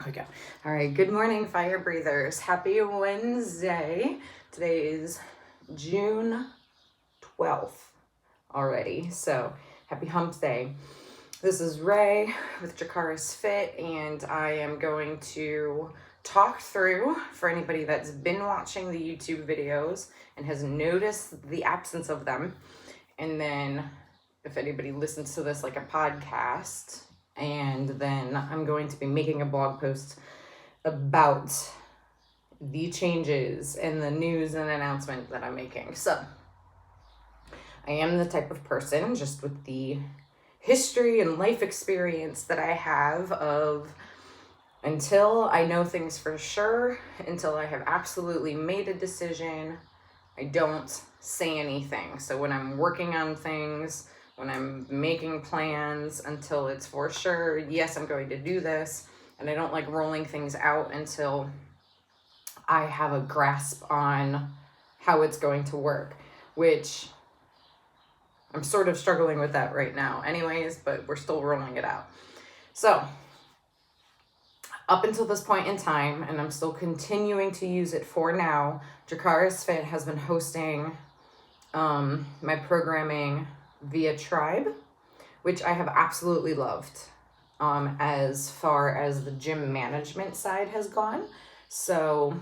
we go. All right, good morning, fire breathers. Happy Wednesday. Today is June 12th already, so happy hump day. This is Ray with DracarysFit, and I am going to talk through, for anybody that's been watching the YouTube videos and has noticed the absence of them, and then if anybody listens to this like a podcast, and then I'm going to be making a blog post about the changes and the news and announcement that I'm making. So I am the type of person, just with the history and life experience that I have, of until I know things for sure, until I have absolutely made a decision, I don't say anything. So when I'm working on things, when I'm making plans, until it's for sure, yes, I'm going to do this, and I don't like rolling things out until I have a grasp on how it's going to work, which I'm sort of struggling with that right now anyways, but we're still rolling it out. So up until this point in time, and I'm still continuing to use it for now, DracarysFit has been hosting my programming via Tribe, which I have absolutely loved as far as the gym management side has gone. So,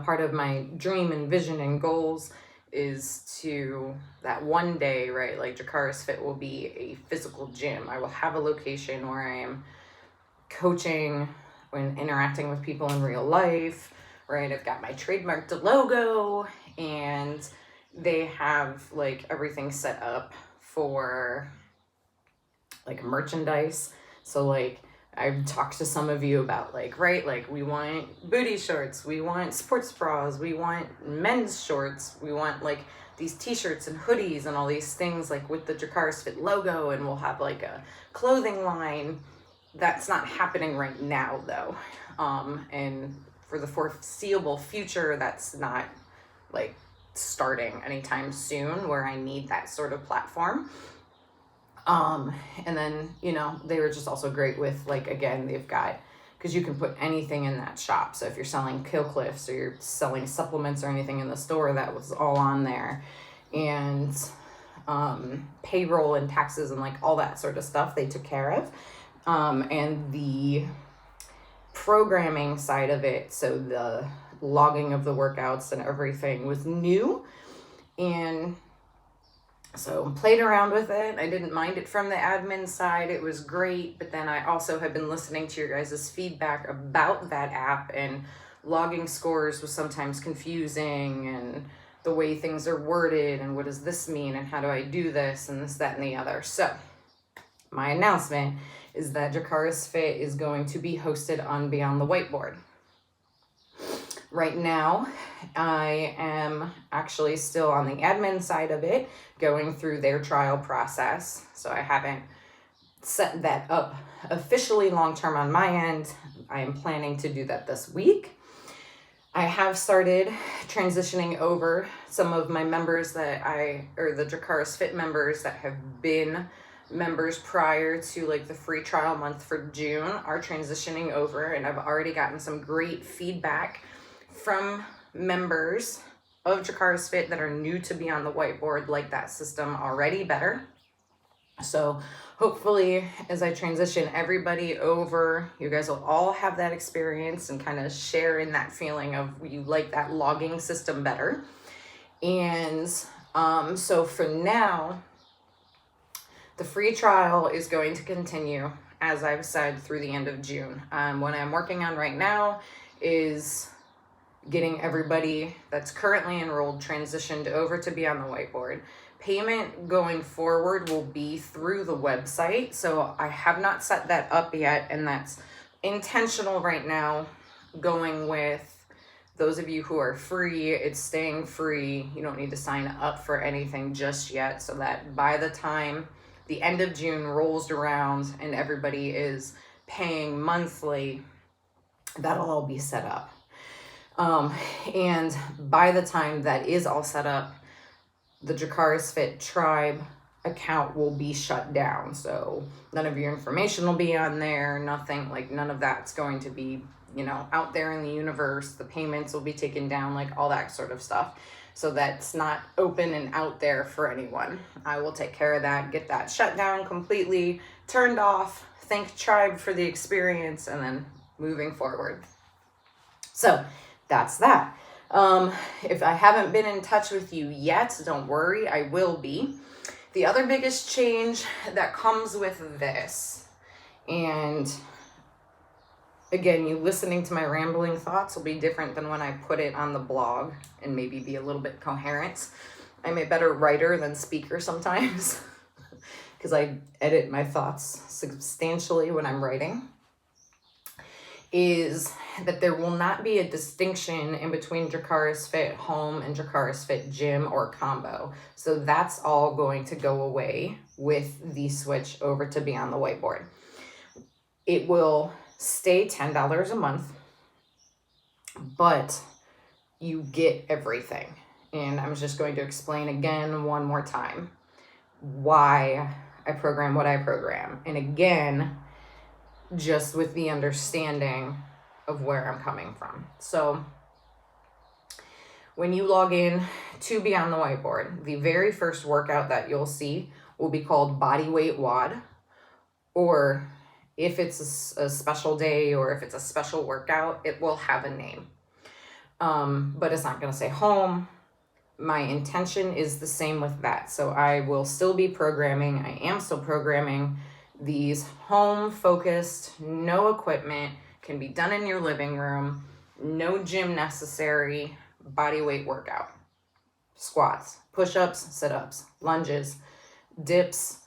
part of my dream and vision and goals is to, that one day, right, like DracarysFit will be a physical gym. I will have a location where I am coaching and interacting with people in real life, right? I've got my trademarked logo, and they have like everything set up for like merchandise. So like I've talked to some of you about we want booty shorts, we want sports bras, we want men's shorts, we want like these t-shirts and hoodies and all these things like with the DracarysFit logo, and we'll have like a clothing line. That's not happening right now though. And for the foreseeable future, that's not like starting anytime soon, where I need that sort of platform. And then, they were just also great with again, they've got, because you can put anything in that shop. So if you're selling Kill Cliffs or you're selling supplements or anything in the store, that was all on there. And payroll and taxes and all that sort of stuff they took care of. And the programming side of it, so the logging of the workouts and everything, was new. And so played around with it. I didn't mind it from the admin side. It was great. But then I also have been listening to your guys' feedback about that app, and logging scores was sometimes confusing, and the way things are worded, and what does this mean, and how do I do this, and this, that, and the other. So my announcement is that DracarysFit is going to be hosted on Beyond the Whiteboard. Right now, I am actually still on the admin side of it, going through their trial process. So I haven't set that up officially long-term on my end. I am planning to do that this week. I have started transitioning over some of my members the DracarysFit members that have been members prior to the free trial month for June are transitioning over, and I've already gotten some great feedback from members of DracarysFit that are new to Beyond the Whiteboard, like that system already better. So hopefully as I transition everybody over, you guys will all have that experience and kind of share in that feeling of you like that logging system better. And so for now, the free trial is going to continue, as I've said, through the end of June. What I'm working on right now is getting everybody that's currently enrolled transitioned over to Beyond the Whiteboard. Payment going forward will be through the website, so I have not set that up yet, and that's intentional right now, going with those of you who are free. It's staying free. You don't need to sign up for anything just yet, so that by the time the end of June rolls around and everybody is paying monthly, that'll all be set up. And by the time that is all set up, the DracarysFit Tribe account will be shut down. So none of your information will be on there, nothing, like none of that's going to be, you know, out there in the universe. The payments will be taken down, like all that sort of stuff. So that's not open and out there for anyone. I will take care of that, get that shut down completely, turned off, thank Tribe for the experience, and then moving forward. So that's that. If I haven't been in touch with you yet, don't worry, I will be. The other biggest change that comes with this, and again, you listening to my rambling thoughts will be different than when I put it on the blog and maybe be a little bit coherent. I'm a better writer than speaker sometimes because I edit my thoughts substantially when I'm writing, is that there will not be a distinction in between DracarysFit Home and DracarysFit Gym or Combo. So that's all going to go away with the switch over to Beyond the Whiteboard. It will stay $10 a month, but you get everything. And I'm just going to explain again one more time why I program what I program. And again, just with the understanding of where I'm coming from. So when you log in to Beyond the Whiteboard, the very first workout that you'll see will be called Body Weight WOD, or if it's a special day or if it's a special workout, it will have a name. But it's not going to say home. My intention is the same with that. So I will still be programming. I am still programming these home-focused, no equipment, can be done in your living room, no gym necessary, body weight workout. Squats, push-ups, sit-ups, lunges, dips,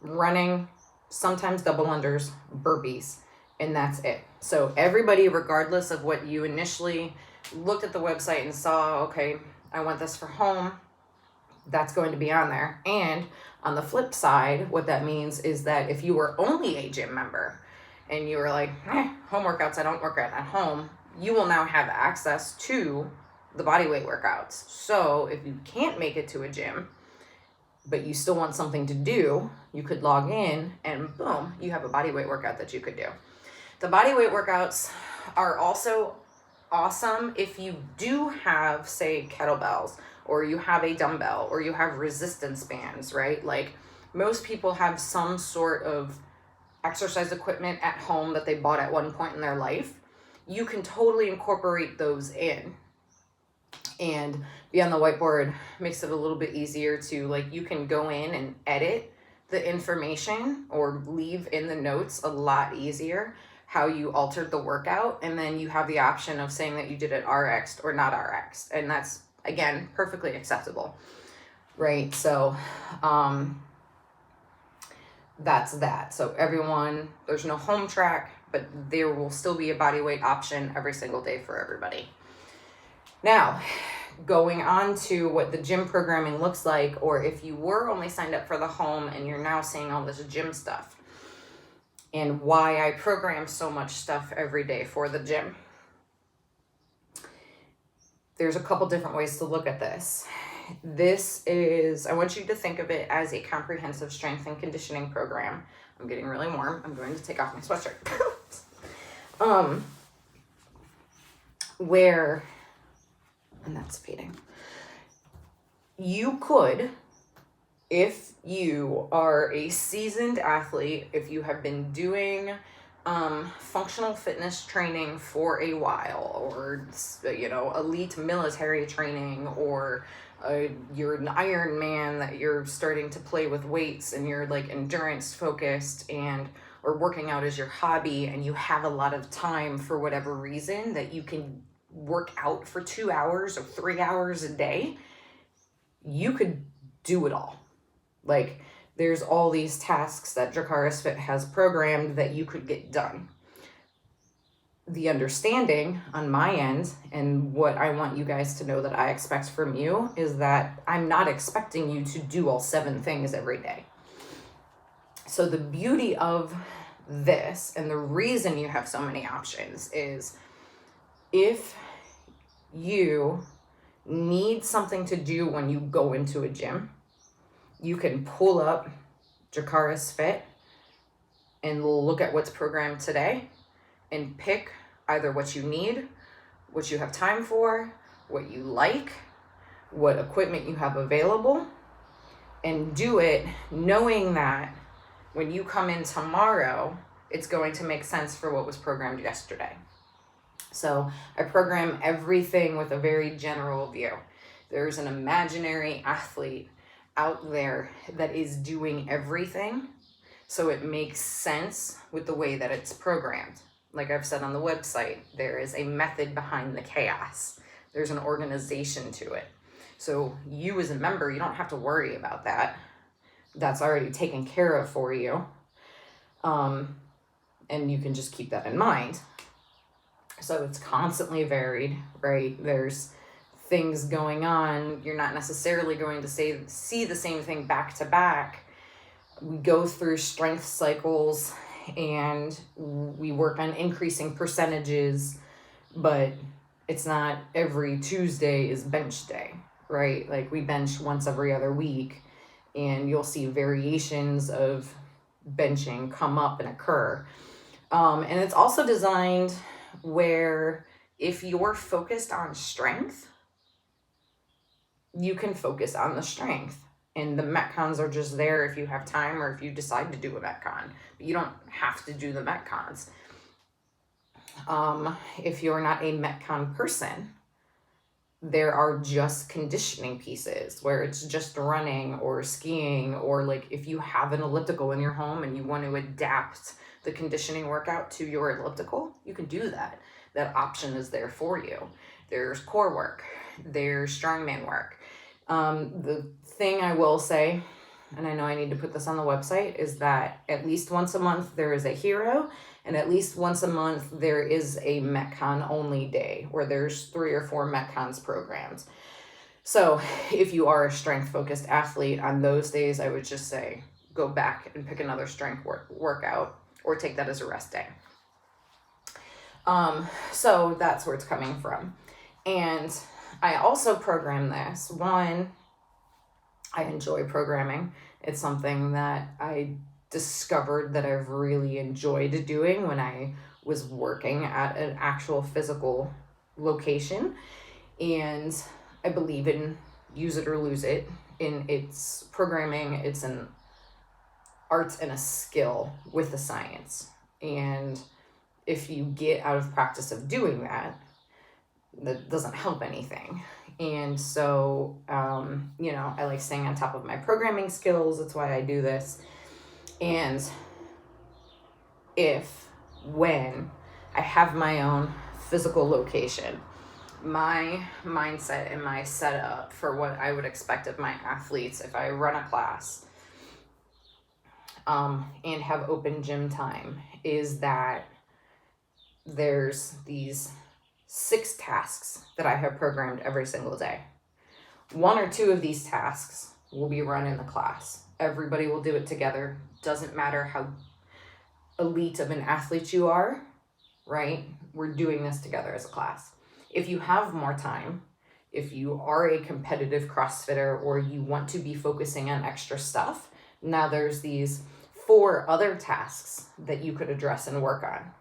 running, sometimes double unders, burpees, and that's it. So everybody, regardless of what you initially looked at the website and saw, okay, I want this for home, that's going to be on there. And on the flip side, what that means is that if you were only a gym member and you were like, home workouts, I don't work out at home, you will now have access to the bodyweight workouts. So if you can't make it to a gym, but you still want something to do, you could log in and boom, you have a bodyweight workout that you could do. The bodyweight workouts are also awesome if you do have, say, kettlebells, or you have a dumbbell, or you have resistance bands, right? Like most people have some sort of exercise equipment at home that they bought at one point in their life. You can totally incorporate those in. And Beyond the Whiteboard makes it a little bit easier to, like, you can go in and edit the information or leave in the notes a lot easier how you altered the workout. And then you have the option of saying that you did it RX or not RX. And that's, again, perfectly acceptable, right? So that's that. So everyone, there's no home track, but there will still be a body weight option every single day for everybody. Now, going on to what the gym programming looks like, or if you were only signed up for the home and you're now seeing all this gym stuff, and why I program so much stuff every day for the gym. There's a couple different ways to look at this. This is, I want you to think of it as a comprehensive strength and conditioning program. I'm getting really warm. I'm going to take off my sweatshirt. Where, and that's fading. You could, if you are a seasoned athlete, if you have been doing functional fitness training for a while, or, you know, elite military training, or you're an Iron Man that you're starting to play with weights and you're like endurance focused and or working out as your hobby, and you have a lot of time for whatever reason that you can work out for 2 hours or 3 hours a day, you could do it all. Like, there's all these tasks that DracarysFit has programmed that you could get done. The understanding on my end, and what I want you guys to know that I expect from you, is that I'm not expecting you to do all 7 things every day. So the beauty of this, and the reason you have so many options, is if you need something to do when you go into a gym, you can pull up DracarysFit and look at what's programmed today and pick either what you need, what you have time for, what you like, what equipment you have available, and do it knowing that when you come in tomorrow, it's going to make sense for what was programmed yesterday. So I program everything with a very general view. There's an imaginary athlete out there that is doing everything, so it makes sense with the way that it's programmed. Like I've said on the website, there is a method behind the chaos. There's an organization to it. So you as a member, you don't have to worry about that. That's already taken care of for you. And you can just keep that in mind. So it's constantly varied, right? There's things going on. You're not necessarily going to see the same thing back to back. We go through strength cycles and we work on increasing percentages, but it's not every Tuesday is bench day, right? Like we bench once every other week, and you'll see variations of benching come up and occur. And it's also designed where if you're focused on strength, you can focus on the strength. And the Metcons are just there if you have time or if you decide to do a Metcon. But you don't have to do the Metcons. If you're not a Metcon person, there are just conditioning pieces where it's just running or skiing, or like if you have an elliptical in your home and you want to adapt the conditioning workout to your elliptical, you can do that. That option is there for you. There's core work, there's strongman work. The thing I will say, and I know I need to put this on the website, is that at least once a month there is a hero, and at least once a month there is a Metcon only day where there's 3 or 4 Metcons programs. So if you are a strength focused athlete, on those days I would just say go back and pick another strength workout or take that as a rest day. So that's where it's coming from. And I also program this. One, I enjoy programming. It's something that I discovered that I've really enjoyed doing when I was working at an actual physical location. And I believe in use it or lose it. In its programming, it's an art and a skill with the science. And if you get out of practice of doing that, that doesn't help anything. And so, I like staying on top of my programming skills. That's why I do this. And when I have my own physical location, my mindset and my setup for what I would expect of my athletes if I run a class and have open gym time is that there's these 6 tasks that I have programmed every single day. 1 or 2 of these tasks will be run in the class. Everybody will do it together. Doesn't matter how elite of an athlete you are, right? We're doing this together as a class. If you have more time, if you are a competitive CrossFitter or you want to be focusing on extra stuff, now there's these 4 other tasks that you could address and work on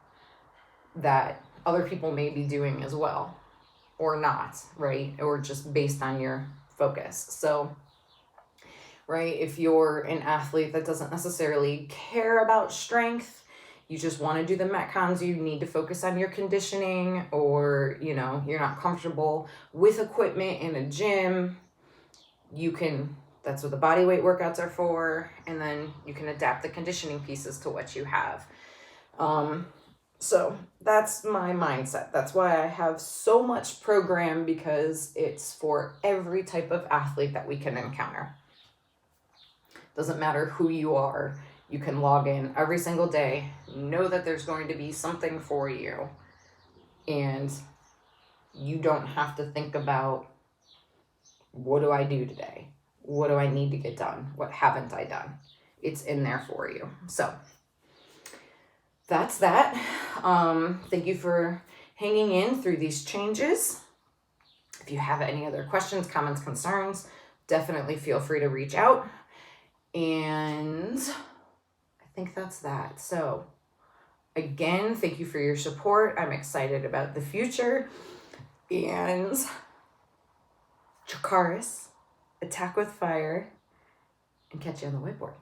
that other people may be doing as well, or not, right? Or just based on your focus. So, right, if you're an athlete that doesn't necessarily care about strength, you just want to do the Metcons, you need to focus on your conditioning, or, you're not comfortable with equipment in a gym, that's what the body weight workouts are for, and then you can adapt the conditioning pieces to what you have. So that's my mindset. That's why I have so much program, because it's for every type of athlete that we can encounter. Doesn't matter who you are. You can log in every single day, know that there's going to be something for you, and you don't have to think about, what do I do today? What do I need to get done? What haven't I done? It's in there for you. So that's that. Thank you for hanging in through these changes. If you have any other questions, comments, concerns, definitely feel free to reach out. And I think that's that. So again, thank you for your support. I'm excited about the future. And Dracarys, attack with fire, and catch you on the whiteboard.